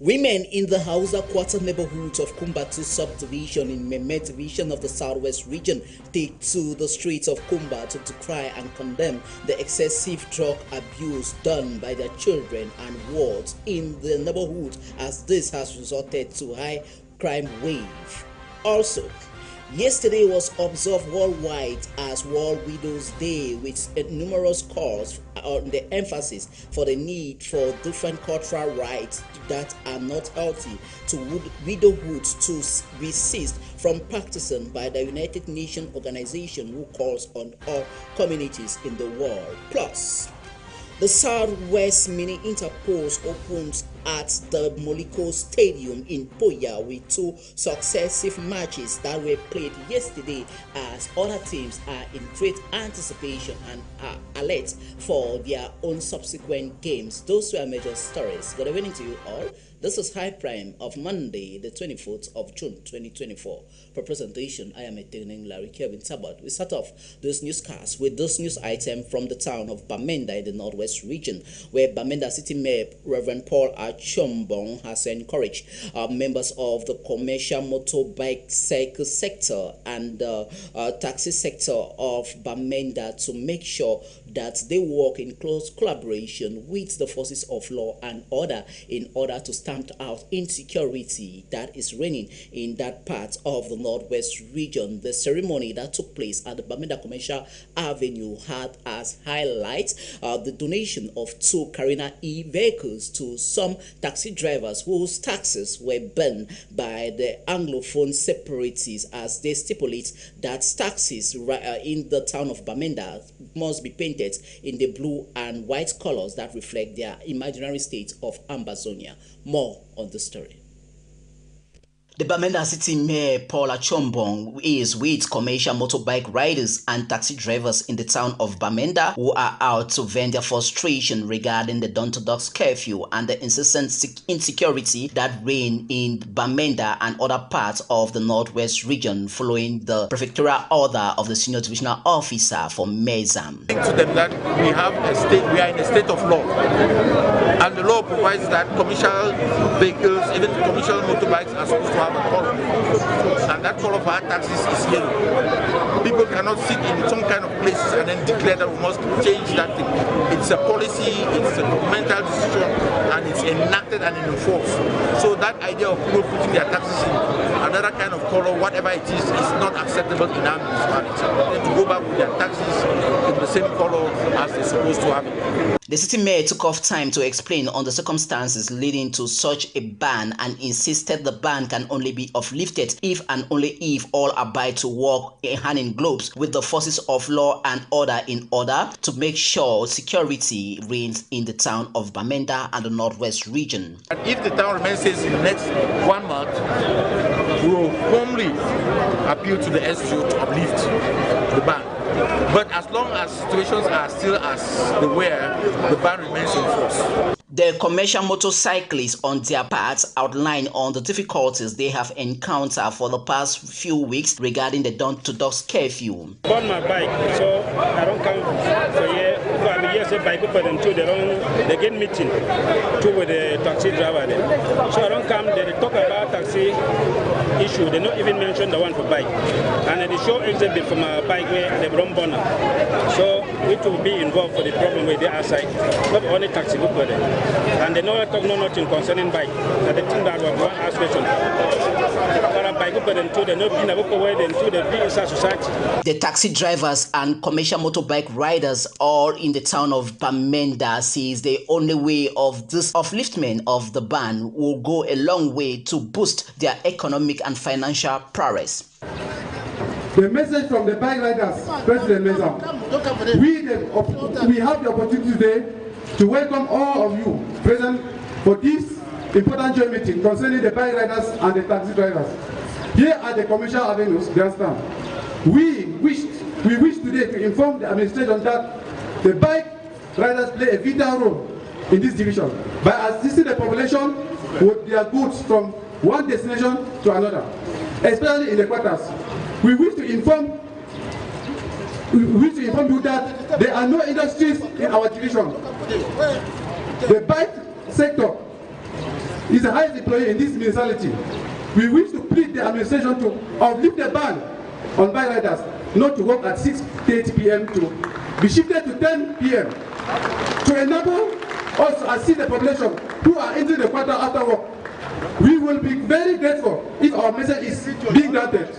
Women in the Hausa Quarter neighborhood of Kumbatu subdivision in Meme division of the Southwest region take to the streets of Kumba to decry and condemn the excessive drug abuse done by their children and wards in the neighborhood, as this has resulted to high crime wave. Also, yesterday was observed worldwide as World Widows Day, with numerous calls on the emphasis for the need for different cultural rights that are not healthy to widowhood to be ceased from practicing by the United Nations organization, who calls on all communities in the world. Plus, the Southwest Mini Interpose opens at the Moliko Stadium in Poya with two successive matches that were played yesterday, as other teams are in great anticipation and are alert for their own subsequent games. Those were major stories. Good evening to you all. This is High Prime of Monday, the 24th of June, 2024. For presentation, I am attending Larry Kevin Tabat. We start off this newscast with this news item from the town of Bamenda in the Northwest region, where Bamenda City Mayor Reverend Paul Achombong has encouraged members of the commercial motorbike cycle sector and taxi sector of Bamenda to make sure that they work in close collaboration with the forces of law and order in order to stamp out insecurity that is reigning in that part of the Northwest region. The ceremony that took place at the Bamenda Commercial Avenue had as highlights the donation of 2 Carina E vehicles to some taxi drivers whose taxes were banned by the Anglophone separatists, as they stipulate that taxis in the town of Bamenda must be painted in the blue and white colors that reflect their imaginary state of Ambazonia. More on the story. The Bamenda City Mayor Paul Achombong is with commercial motorbike riders and taxi drivers in the town of Bamenda who are out to vent their frustration regarding the dawn-to-dusk curfew and the incessant insecurity that reign in Bamenda and other parts of the Northwest region following the prefectural order of the senior divisional officer for Mezam. To them that we are in a state of law, and the law provides that commercial vehicles, even commercial motorbikes, are supposed to have a color, and that color for our taxis is yellow. People cannot sit in some kind of places and then declare that we must change that thing. It's a policy, it's a governmental decision, and it's enacted and enforced. So that idea of people putting their taxis in another kind of color, whatever it is not acceptable in our municipality. Then to go back with their taxis in the same color as they're supposed to have it. The city mayor took off time to explain on the circumstances leading to such a ban and insisted the ban can only be uplifted if and only if all abide to work hand in gloves with the forces of law and order in order to make sure security reigns in the town of Bamenda and the Northwest region. And if the town remains safe in the next 1 month, we will formally appeal to the SGO to uplift the ban. But as long as situations are still as they were, the ban remains in force. The commercial motorcyclists on their part outline on the difficulties they have encountered for the past few weeks regarding the dawn-to-dusk curfew. On my bike, so I don't come for here. Yes, bike people them too. They get meeting too with the taxi driver there. So I don't come. They talk about taxi issue. They don't even mention the one for bike, and they show exhibit from a bike where they run burner. So we to be involved for the problem where they are outside, not only taxi people there. And they don't talk nothing concerning bike. That the thing that was one aspect of bike people them too. They not be never where them too. They be inside society. The taxi drivers and commercial motorbike riders all in the town of Bamenda says the only way of this upliftment of the ban will go a long way to boost their economic and financial prowess. The message from the bike riders, President Meza, we have the opportunity today to welcome all of you present for this important joint meeting concerning the bike riders and the taxi drivers. Here at the commercial avenues, grandstand, we wish today to inform the administration that the bike riders play a vital role in this division by assisting the population with their goods from one destination to another, especially in the quarters. We wish to inform you that there are no industries in our division. The bike sector is the highest employee in this municipality. We wish to plead the administration to uplift the ban on bike riders not to work at 6:30 p.m. to be shifted to 10 p.m. to enable us to assist the population who are entering the quarter after work. We will be very grateful if our message is being granted.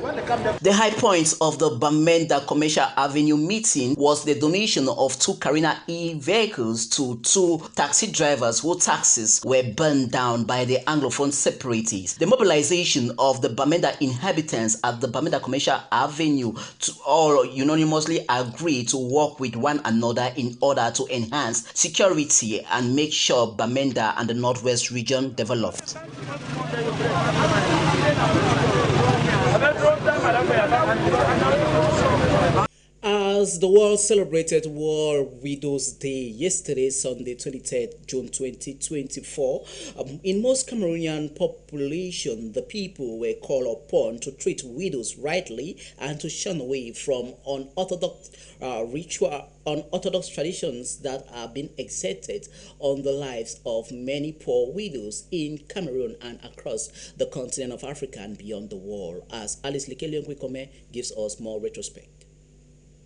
The high point of the Bamenda Commercial Avenue meeting was the donation of 2 Carina e-vehicles to 2 taxi drivers whose taxis were burned down by the Anglophone separatists. The mobilization of the Bamenda inhabitants at the Bamenda Commercial Avenue to all unanimously agree to work with one another in order to enhance security and make sure Bamenda and the Northwest region developed. As the world celebrated World Widows Day yesterday, Sunday, 23rd June 2024, in most Cameroonian population, the people were called upon to treat widows rightly and to shun away from unorthodox unorthodox traditions that have been exerted on the lives of many poor widows in Cameroon and across the continent of Africa and beyond the world, as Alice Lekelion gives us more retrospect.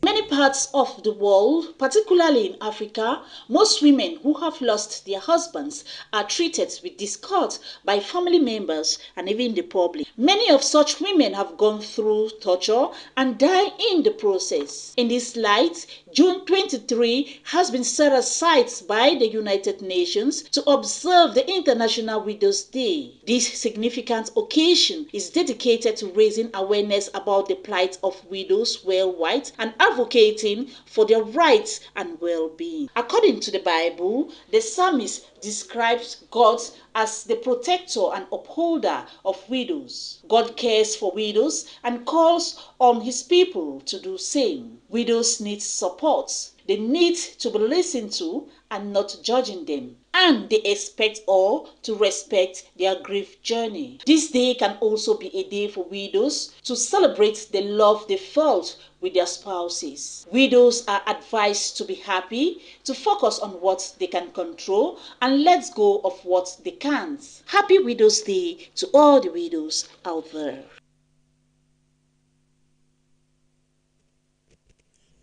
Many parts of the world, particularly in Africa, most women who have lost their husbands are treated with disgust by family members and even the public. Many of such women have gone through torture and die in the process. In this light, June 23 has been set aside by the United Nations to observe the International Widows' Day. This significant occasion is dedicated to raising awareness about the plight of widows worldwide and advocating for their rights and well-being. According to the Bible, the psalmist describes God as the protector and upholder of widows. God cares for widows and calls on his people to do same. Widows need support. They need to be listened to and not judging them. And they expect all to respect their grief journey. This day can also be a day for widows to celebrate the love they felt with their spouses. Widows are advised to be happy, to focus on what they can control, and let go of what they can't. Happy Widows' Day to all the widows out there.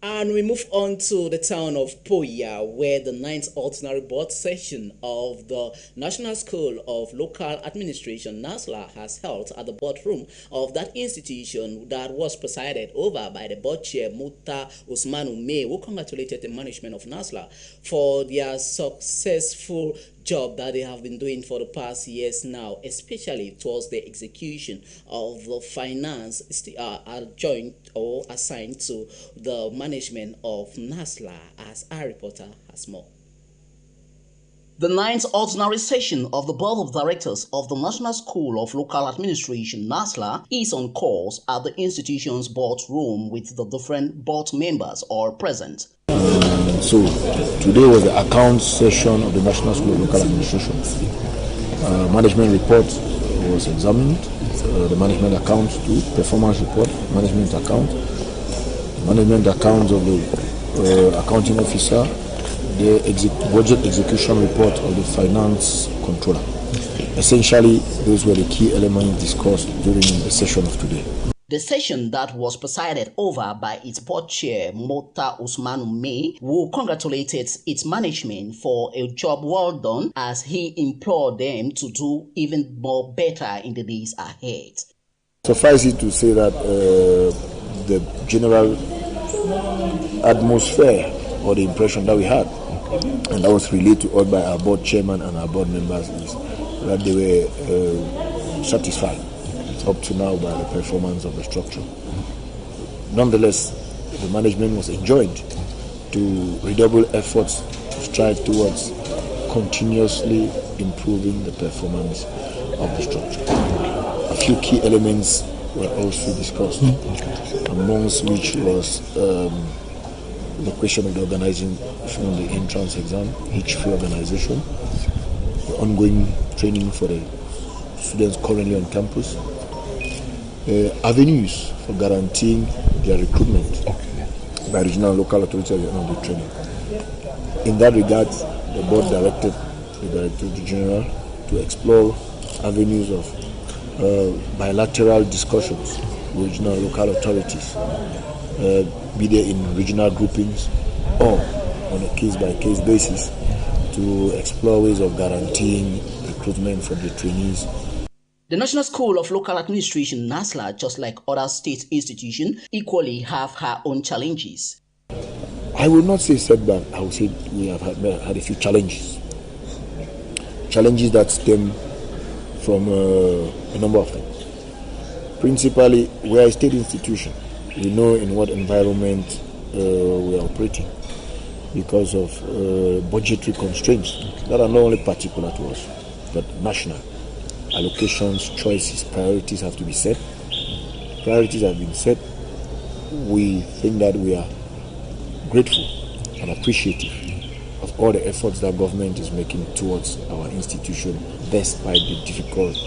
And we move on to the town of Poya, where the 9th Ordinary Board Session of the National School of Local Administration, NASLA, has held at the boardroom of that institution that was presided over by the board chair, Muta Usmanu May, who congratulated the management of NASLA for their successful job that they have been doing for the past years now, especially towards the execution of the finance joint or assigned to the management of NASLA, as our reporter has more. The 9th Ordinary Session of the Board of Directors of the National School of Local Administration, NASLA, is on course at the institution's boardroom with the different board members all present. So today was the accounts session of the National School of Local Administration. Management report was examined, the management accounts too, performance report, management account, management accounts of the accounting officer, the budget execution report of the finance controller. Essentially, those were the key elements discussed during the session of today. The session that was presided over by its board chair, Mota Usmanu May, who congratulated its management for a job well done, as he implored them to do even more better in the days ahead. Suffice it to say that the general atmosphere or the impression that we had, and that was relayed to us by our board chairman and our board members, is that they were satisfied up to now by the performance of the structure. Nonetheless, the management was enjoined to redouble efforts to strive towards continuously improving the performance of the structure. A few key elements were also discussed, amongst which was the question of the organizing from the entrance exam, H3 organization, the ongoing training for the students currently on campus, avenues for guaranteeing their recruitment by regional and local authorities and the training. In that regard, the board directed the Director General to explore avenues of bilateral discussions with regional local authorities, be they in regional groupings or on a case-by-case basis, to explore ways of guaranteeing recruitment for the trainees. The National School of Local Administration, NASLA, just like other state institutions, equally have her own challenges. I will not say setback, I will say we have had a few challenges. Challenges that stem from a number of things. Principally, we are a state institution. We know in what environment we are operating because of budgetary constraints that are not only particular to us, but national. Allocations, choices, priorities have to be set. Priorities have been set. We think that we are grateful and appreciative of all the efforts that government is making towards our institution despite the difficult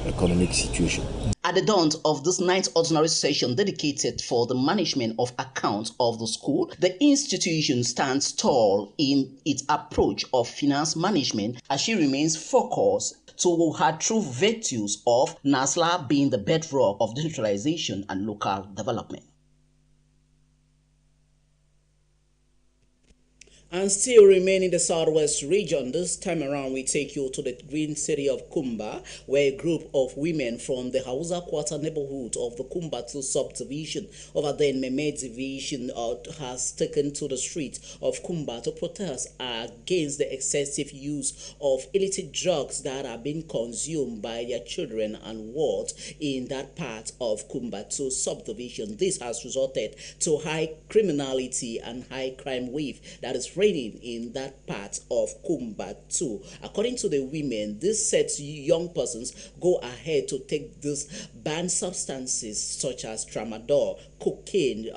economic situation. At the dawn of this 9th ordinary session dedicated for the management of accounts of the school, the institution stands tall in its approach of finance management as she remains focused to her true virtues of NASLA being the bedrock of decentralization and local development. And still remain in the southwest region, this time around we take you to the green city of Kumba, where a group of women from the Hausa Quarter neighborhood of the Kumba 2 subdivision over there in Meme division has taken to the streets of Kumba to protest against the excessive use of illicit drugs that are being consumed by their children and wards in that part of Kumba 2 subdivision. This has resulted to high criminality and high crime wave that is reigning in that part of Kumba 2. According to the women, this sets young persons go ahead to take these banned substances such as tramadol, cocaine,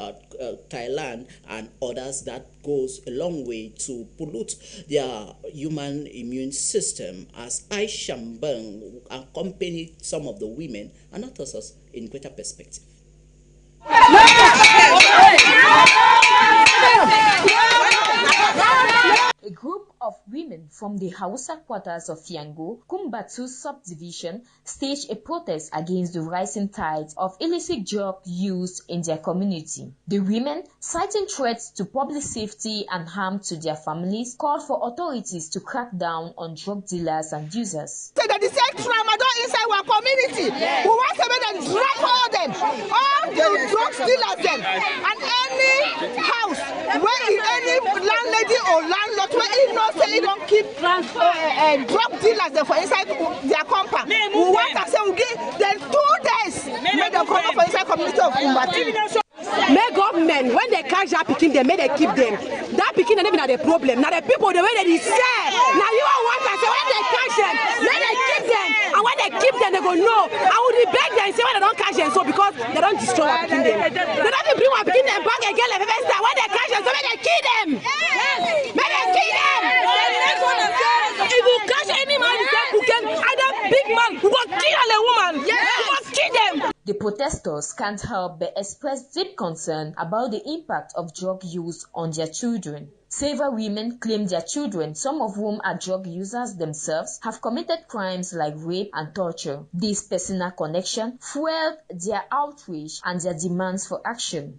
Thailand, and others that goes a long way to pollute their human immune system. As Aisha Mbeng accompanied some of the women and utters us in greater perspective. A group of women from the Hausa quarters of Fiango, Kumba 2 subdivision, staged a protest against the rising tide of illicit drug use in their community. The women, citing threats to public safety and harm to their families, called for authorities to crack down on drug dealers and users. Say that the same tramadol inside our community. Yeah. We want to make them drop all the drug dealers them, and any house where any landlady or landlord where he knows say he don't keep drug dealers there for inside their compound. We want to say we give them 2 days make them come up for inside community of Kumbati. May government, when they catch that picking, they may they keep them. That picking is not the problem. Now the people, the way they say, now you all want to say when they catch them, may they keep them. And when they keep them, they go no. I would beg them and say when they don't catch them, so because they don't destroy our picking them. They don't bring one picking them back again like first time. When they catch them, so may they kill them. May they kill them. If you catch any man, who can either big man who will kill a woman, who will kill them. The protesters can't help but express deep concern about the impact of drug use on their children. Several women claim their children, some of whom are drug users themselves, have committed crimes like rape and torture. This personal connection fueled their outrage and their demands for action.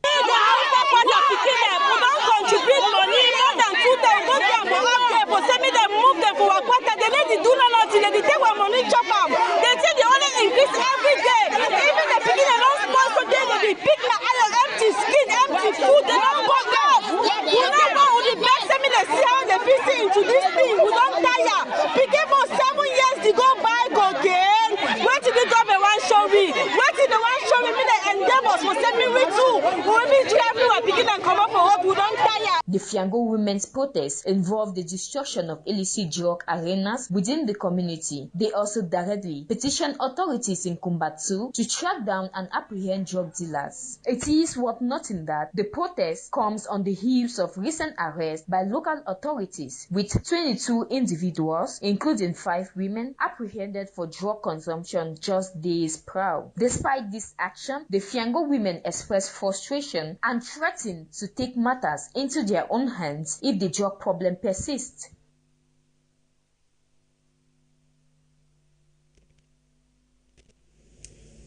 Into this thing, we don't tire. Picking for 7 years to go buy cocaine. What did the government want show me? What did the one show me? The endeavors for send me too. We be everywhere picking and come up for what we don't tire. The Fiango women's protest involved the destruction of illicit drug arenas within the community. They also directly petitioned authorities in Kumba 2 to track down and apprehend drug dealers. It is worth noting that the protest comes on the heels of recent arrests by local authorities, with 22 individuals, including 5 women, apprehended for drug consumption just days prior. Despite this action, the Fiango women expressed frustration and threatened to take matters into their own hands if the drug problem persists.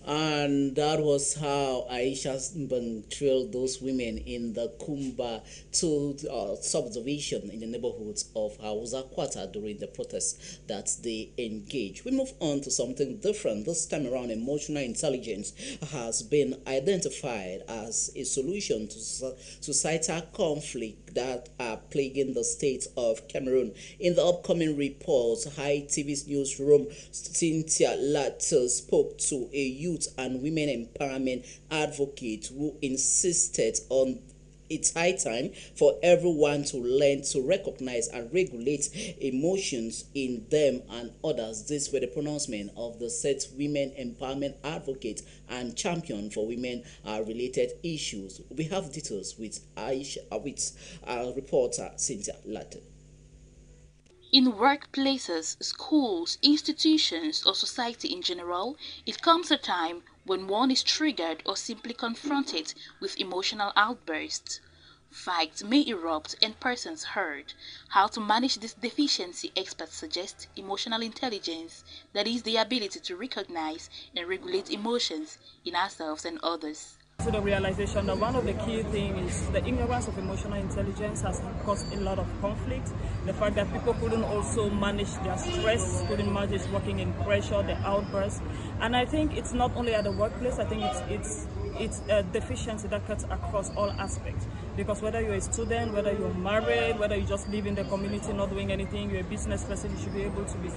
And that was how Aisha Mbang trailed those women in the Kumba to subdivision in the neighborhoods of Hausa Quarter during the protests that they engaged. We move on to something different. This time around, emotional intelligence has been identified as a solution to societal conflict that are plaguing the state of Cameroon. In the upcoming report, High TV's newsroom, Cynthia Latter spoke to a youth and women empowerment advocate who insisted on it's high time for everyone to learn to recognize and regulate emotions in them and others. This were the pronouncement of the said women empowerment advocate and champion for women related issues. We have details with reporter Cynthia Latte. In workplaces, schools, institutions, or society in general, it comes a time when one is triggered or simply confronted with emotional outbursts. Fights may erupt and persons hurt. How to manage this deficiency, experts suggest emotional intelligence, that is the ability to recognize and regulate emotions in ourselves and others. To the realization that one of the key things is the ignorance of emotional intelligence has caused a lot of conflict. The fact that people couldn't also manage their stress, couldn't manage working in pressure, the outbursts. And I think it's not only at the workplace, I think it's a deficiency that cuts across all aspects. Because whether you're a student, whether you're married, whether you just live in the community not doing anything, you're a business person, you should be able to be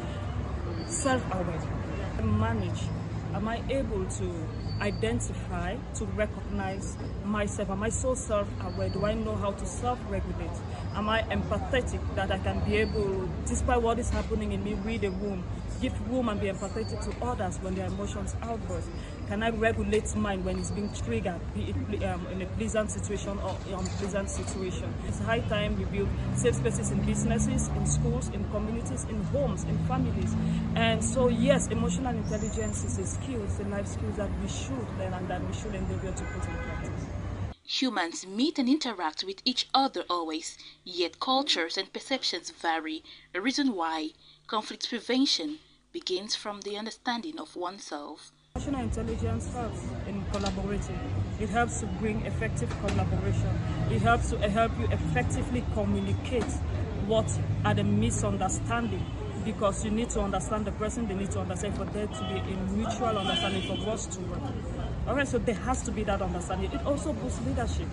self-aware. Manage. Am I able to identify, to recognize myself? Am I so self-aware? Do I know how to self-regulate? Am I empathetic that I can be able, despite what is happening in me, read a room, give room and be empathetic to others when their emotions outburst? Can I regulate mine when it's being triggered, be it in a pleasant situation or unpleasant situation? It's high time we build safe spaces in businesses, in schools, in communities, in homes, in families. And so yes, emotional intelligence is a skill, it's a life skill that we should learn and that we should endeavor to put in practice. Humans meet and interact with each other always, yet cultures and perceptions vary, a reason why conflict prevention begins from the understanding of oneself. Emotional intelligence helps in collaborating. It helps to bring effective collaboration. It helps to help you effectively communicate what are the misunderstandings, because you need to understand the person, they need to understand, for there to be a mutual understanding for us to work. Alright, so there has to be that understanding. It also boosts leadership.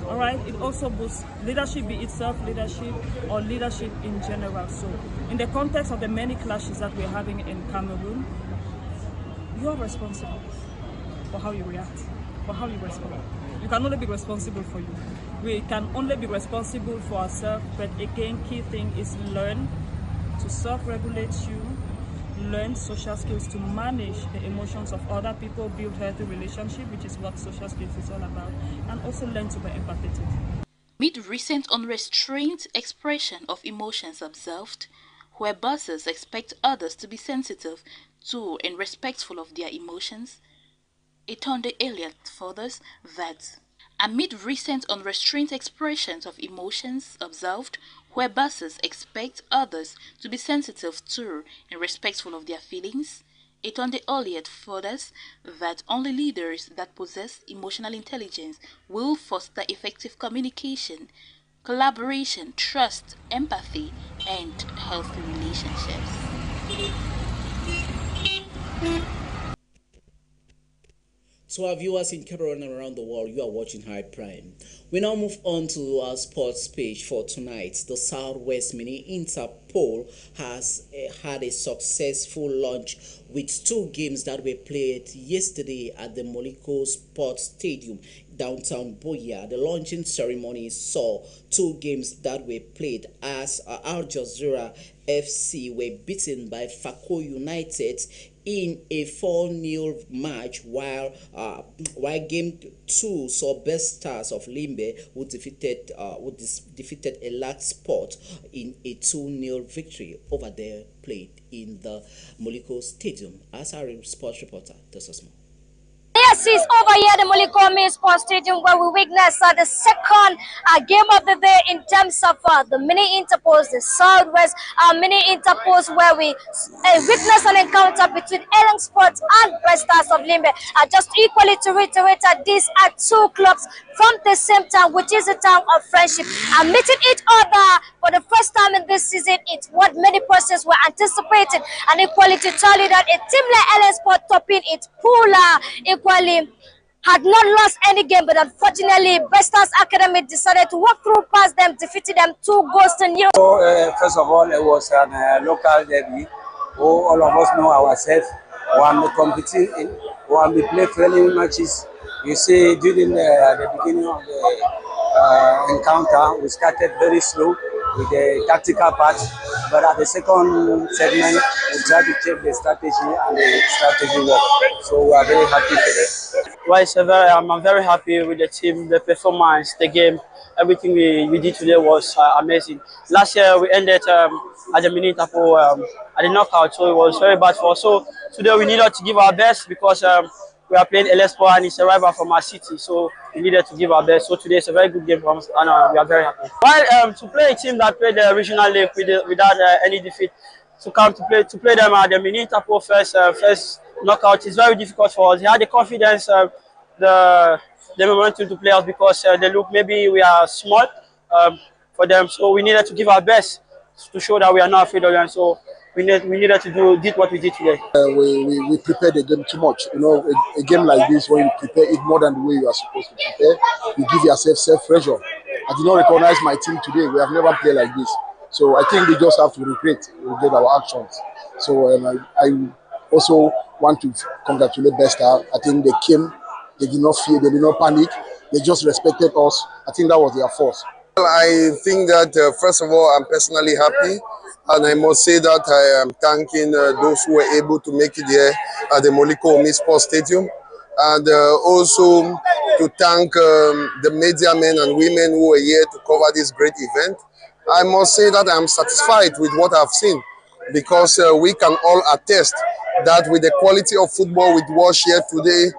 Alright, it also boosts leadership, be it self-leadership or leadership in general. So in the context of the many clashes that we're having in Cameroon, you're responsible for how you react, for how you respond. You can only be responsible for you. We can only be responsible for ourselves, but again, key thing is learn to self-regulate you, learn social skills to manage the emotions of other people, build healthy relationships, which is what social skills is all about, and also learn to be empathetic. Amid recent unrestrained expression of emotions observed, where bosses expect others to be sensitive to and respectful of their emotions, Etonde Elliott furthers that amid recent unrestrained expressions of emotions observed, where bosses expect others to be sensitive to and respectful of their feelings, Etonde Elliott furthers that only leaders that possess emotional intelligence will foster effective communication, collaboration, trust, empathy, and healthy relationships. To our viewers in Cameroon and around the world, you are watching High Prime. We now move on to our sports page for tonight. The Southwest Mini Interpol has had a successful launch with 2 games that were played yesterday at the Moliko Sports Stadium, downtown Boya. The launching ceremony saw 2 games that were played as Al Jazeera FC were beaten by Fako United in a 4-0 match, while game 2 saw Best Stars of Limbe who defeated Elat Sport in a 2-0 victory over their played in the Moliko Stadium. As our sports reporter tells us more. Yes, This is over here at the Molikomi Sports Stadium where we witness the second game of the day in terms of the mini interpost, the Southwest mini interpost, where we witness an encounter between Ellen Sports and West Stars of Limbe. Just equally to reiterate that these are two clubs from the same town, which is a town of friendship, and meeting each other for the first time in this season. It's what many persons were anticipating, and equally to tell you that a team like Ellen Sports topping its pool equally had not lost any game, but unfortunately Bestars Academy decided to walk through past them, defeated them 2-0. So, first of all, it was a local derby. All of us know ourselves. When we competing in, when we play friendly matches, you see during the beginning of the encounter, we started very slow with the tactical part, but at the second segment, we tried to check the strategy and the strategy worked. So we are very happy for that. Well, I'm very happy with the team, the performance, the game. Everything we did today was amazing. Last year we ended at the minute at the knockout, so it was very bad for us. So today we needed to give our best because we are playing LSPO and it's a rival from our city, so we needed to give our best. So today is a very good game for us, and we are very happy. While to play a team that played the regional league without any defeat, to come to play them at the minute first knockout is very difficult for us. They had the confidence, the momentum to play us because they look maybe we are small for them, so we needed to give our best to show that we are not afraid of them. So we needed to did what we did today. We prepared the game too much. You know, a game like this, when you prepare it more than the way you are supposed to prepare, you give yourself self-pressure. I did not recognize my team today. We have never played like this. So I think we just have to regret our actions. So I also want to congratulate Besta. I think they came, they did not fear, they did not panic. They just respected us. I think that was their force. Well, I think that first of all, I'm personally happy. And I must say that I am thanking those who were able to make it here at the Molikomi Sports Stadium. And also to thank the media men and women who were here to cover this great event. I must say that I'm satisfied with what I've seen, because we can all attest that with the quality of football we watched here today,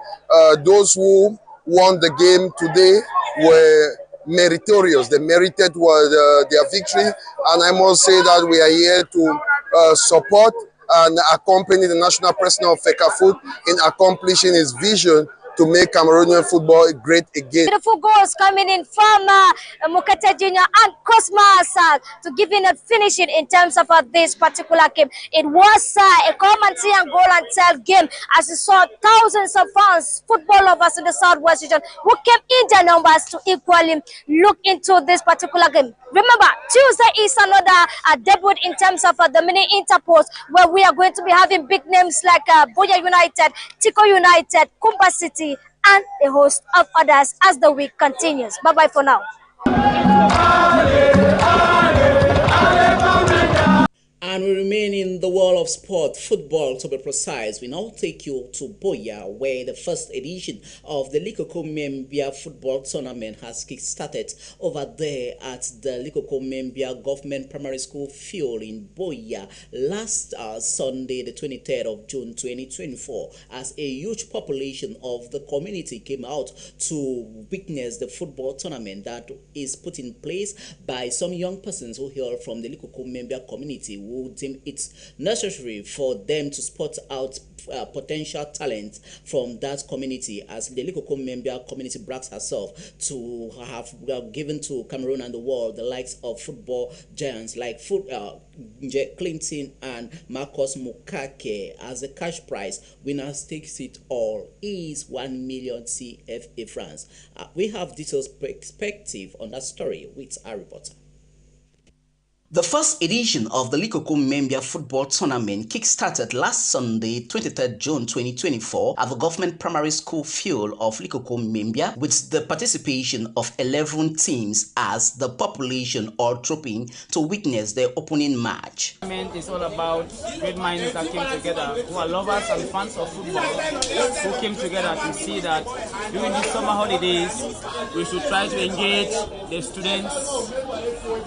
those who won the game today were meritorious. They merited their victory, and I must say that we are here to support and accompany the national president of FECAFOOT in accomplishing his vision to make Cameroonian football great again. Beautiful goals coming in from Mukete Jr. and Cosmas to give in a finishing in terms of this particular game. It was a come and see and goal and tell game, as you saw thousands of fans, football lovers in the Southwest region who came in their numbers to equally look into this particular game. Remember, Tuesday is another debut in terms of the mini interpost, where we are going to be having big names like Boya United, Tico United, Kumba City, and a host of others as the week continues. Bye-bye for now. And we remain in the world of sport, football to be precise. We now take you to Boya, where the first edition of the Likoko Membia football tournament has kick-started over there at the Likoko Membia Government Primary School field in Boya last Sunday, the 23rd of June 2024, as a huge population of the community came out to witness the football tournament that is put in place by some young persons who hail from the Likoko Membia community, who deem it's necessary for them to spot out potential talent from that community, as the Likoko Membia community brags herself to have given to Cameroon and the world the likes of football giants like Clinton and Marcus Mukake. As the cash prize, winners takes it all is 1 million CFA francs. We have details perspective on that story with our reporter. The first edition of the Likoko Membia football tournament kick-started last Sunday, 23rd June 2024 at the government primary school field of Likoko Membia, with the participation of 11 teams as the population all trooping to witness the opening match. The tournament is all about great minds that came together, who are lovers and fans of football, who came together to see that during these summer holidays we should try to engage the students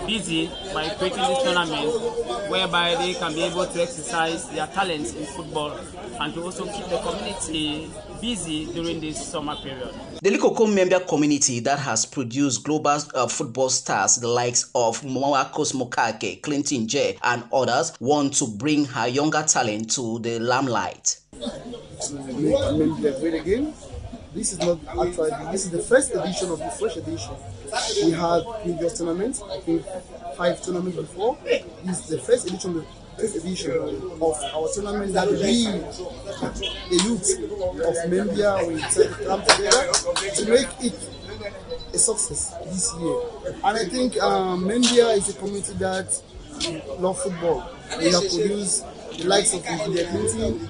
busy by creating this tournament whereby they can be able to exercise their talents in football and to also keep the community busy during this summer period. The Likoko member community that has produced global football stars, the likes of Marcus Mokake, Clinton J, and others, want to bring her younger talent to the limelight. To make Membia great again. This is not actually, this is the first edition of the fresh edition. We had previous tournaments, I think 5 tournaments before. This is the first edition of our tournament that we, the youth of Membia, we decided to come together to make it a success this year. And I think Membia is a community that love football. We have produced the likes of India Clinton,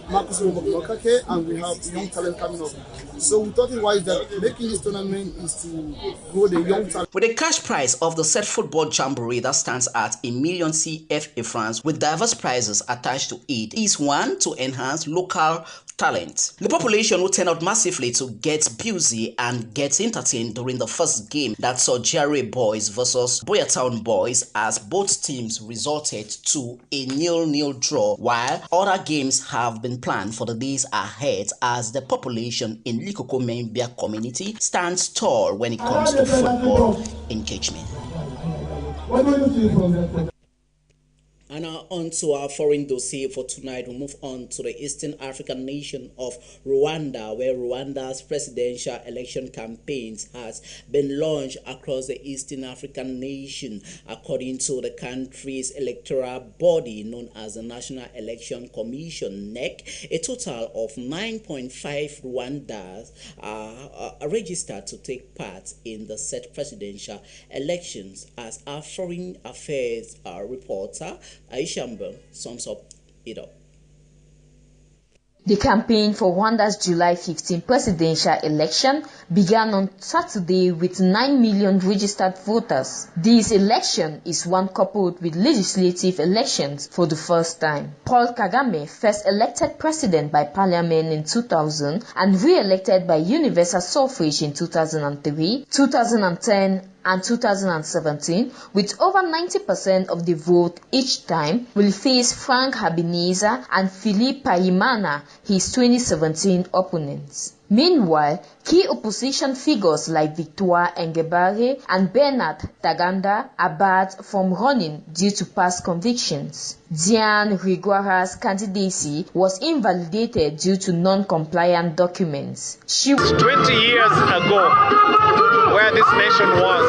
Marcus Mokake, and we have young talent coming up. So we thought it wise that making this tournament is to grow the young talent. With the cash prize of the said football jamboree that stands at 1 million CFA francs with diverse prizes attached to it, is one to enhance local talent. The population will turn out massively to get busy and get entertained during the first game that saw Jerry Boys versus Boyertown Boys, as both teams resulted to a 0-0 draw, while other games have been planned for the days ahead as the population in Likoko Membia community stands tall when it comes to football engagement. What do you see from that? And now on to our foreign dossier for tonight. We'll move on to the Eastern African nation of Rwanda, where Rwanda's presidential election campaigns has been launched across the Eastern African nation. According to the country's electoral body known as the National Election Commission, NEC, a total of 9.5 Rwandans are registered to take part in the said presidential elections, as our foreign affairs reporter Aisha sums it up. The campaign for Rwanda's July 15 presidential election began on Saturday with 9 million registered voters. This election is one coupled with legislative elections for the first time. Paul Kagame, first elected president by parliament in 2000 and re-elected by universal suffrage in 2003, 2010, and 2017, with over 90% of the vote each time, will face Frank Habineza and Philippe Payimana, his 2017 opponents. Meanwhile, key opposition figures like Victoire Engebare and Bernard Taganda are barred from running due to past convictions. Diane Riguara's candidacy was invalidated due to non-compliant documents. 20 years ago, where this nation was,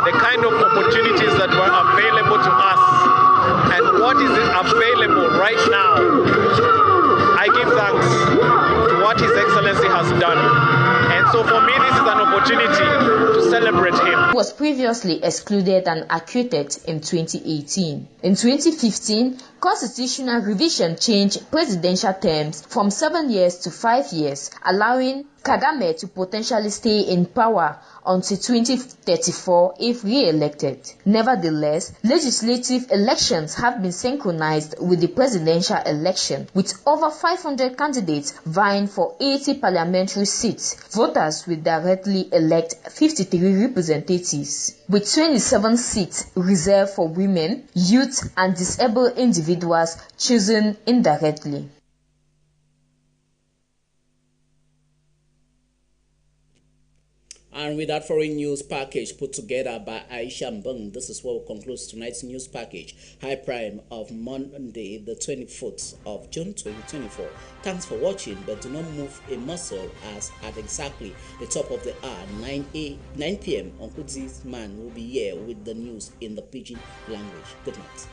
the kind of opportunities that were available to us, and what is available right now, I give thanks to what His Excellency has done. And so for me, this is an opportunity to celebrate him. He was previously excluded and acquitted in 2018. In 2015, constitutional revision changed presidential terms from 7 years to 5 years, allowing Kagame to potentially stay in power until 2034 if re-elected. Nevertheless, legislative elections have been synchronized with the presidential election, with over 500 candidates vying for 80 parliamentary seats. Voters will directly elect 53 representatives, with 27 seats reserved for women, youth, and disabled individuals chosen indirectly. And with that foreign news package put together by Aisha Mbung, this is what concludes tonight's news package. High Prime of Monday, the 24th of June 2024. Thanks for watching, but do not move a muscle, as at exactly the top of the hour, 9 p.m. Onku man will be here with the news in the Pidgin language. Good night.